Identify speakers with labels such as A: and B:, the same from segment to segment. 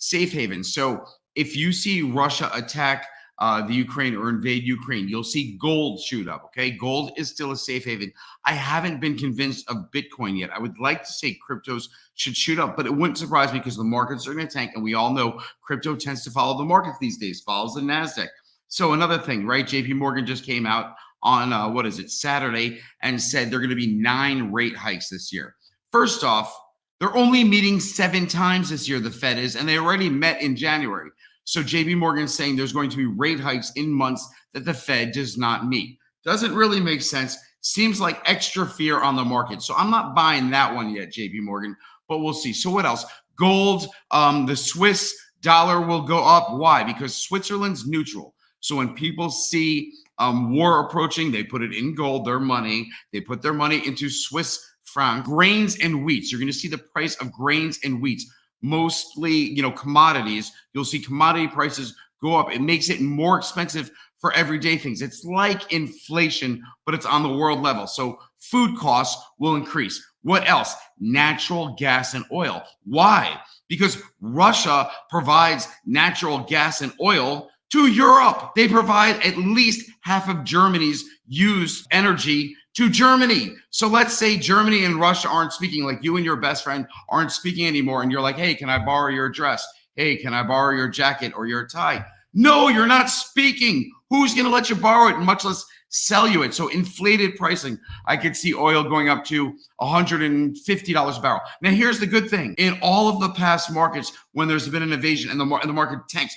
A: safe haven. So if you see Russia attack the Ukraine or invade Ukraine, you'll see gold shoot up. Okay. Gold is still a safe haven. I haven't been convinced of Bitcoin yet. I would like to say cryptos should shoot up, but it wouldn't surprise me because the markets are going to tank. And we all know crypto tends to follow the markets these days, follows the NASDAQ. So another thing, right? JP Morgan just came out on Saturday, and said they're going to be 9 rate hikes this year. First off, they're only meeting 7 times this year, the Fed is, and they already met in January. So JP Morgan is saying there's going to be rate hikes in months that the Fed does not meet. Doesn't really make sense. Seems like extra fear on the market. So I'm not buying that one yet, JP Morgan, but we'll see. So what else? Gold, the Swiss dollar will go up. Why? Because Switzerland's neutral. So when people see war approaching, they put it in gold, their money. They put their money into Swiss franc. Grains and wheats. You're going to see the price of grains and wheats, mostly, commodities. You'll see commodity prices go up. It makes it more expensive for everyday things. It's like inflation, but it's on the world level. So food costs will increase. What else? Natural gas and oil. Why? Because Russia provides natural gas and oil to Europe. They provide at least half of Germany's used energy to Germany. So let's say Germany and Russia aren't speaking, like you and your best friend aren't speaking anymore, and you're like, hey, can I borrow your dress? Hey, can I borrow your jacket or your tie? No, you're not speaking. Who's going to let you borrow it, much less sell you it? So inflated pricing. I could see oil going up to $150 a barrel. Now, here's the good thing. In all of the past markets, when there's been an invasion and the market tanks,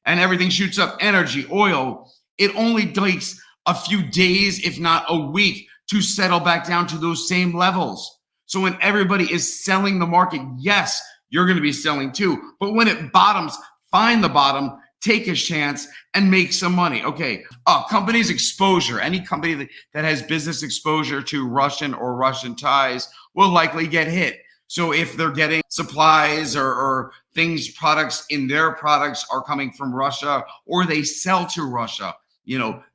A: and everything shoots up, energy, oil, it only takes a few days, if not a week, to settle back down to those same levels. So when everybody is selling the market, yes, you're going to be selling too. But when it bottoms, find the bottom, take a chance, and make some money. Okay, company's exposure. Any company that has business exposure to Russian or Russian ties will likely get hit. So if they're getting supplies or things, products in their products are coming from Russia, or they sell to Russia,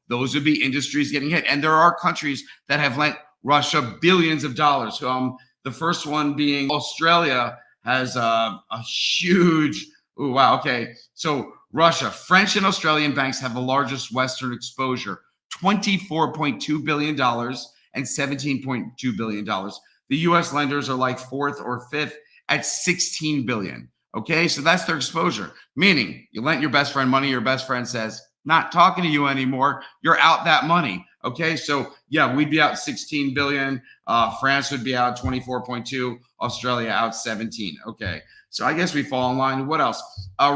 A: those would be industries getting hit. And there are countries that have lent Russia billions of dollars. The first one being Australia has a huge, oh, wow, okay. So Russia, French and Australian banks have the largest Western exposure, $24.2 billion and $17.2 billion. The U.S. lenders are like 4th or 5th at $16 billion. Okay, so that's their exposure. Meaning, you lent your best friend money, your best friend says, not talking to you anymore, you're out that money. Okay, so yeah, we'd be out 16 billion. France would be out 24.2, Australia out 17. Okay, so I guess we fall in line. What else?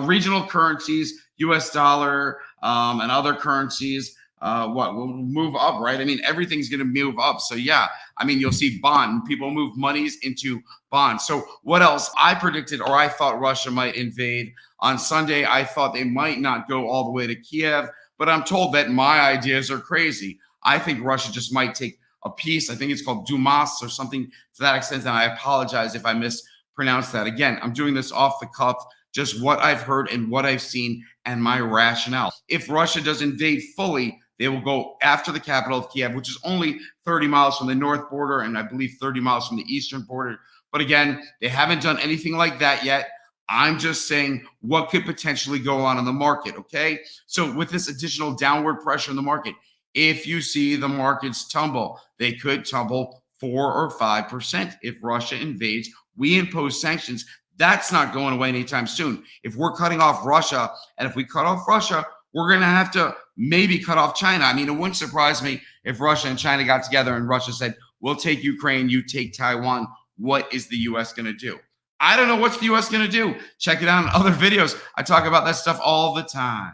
A: Regional currencies, US dollar, and other currencies. Will move up, right? I mean, everything's going to move up. So yeah, I mean, you'll see bond. People move monies into bonds. So what else? I predicted, or I thought Russia might invade on Sunday. I thought they might not go all the way to Kiev, but I'm told that my ideas are crazy. I think Russia just might take a piece. I think it's called Dumas or something to that extent. And I apologize if I mispronounced that. Again, I'm doing this off the cuff, just what I've heard and what I've seen and my rationale. If Russia does invade fully, they will go after the capital of Kiev, which is only 30 miles from the north border and I believe 30 miles from the eastern border. But again, they haven't done anything like that yet. I'm just saying what could potentially go on in the market, okay? So with this additional downward pressure in the market, if you see the markets tumble, they could tumble 4 or 5% if Russia invades. We impose sanctions. That's not going away anytime soon. If we're cutting off Russia, and if we cut off Russia, we're going to have to maybe cut off China. I mean, it wouldn't surprise me if Russia and China got together and Russia said, we'll take Ukraine, you take Taiwan. What is the U.S. going to do? I don't know what's the U.S. going to do. Check it out in other videos. I talk about that stuff all the time.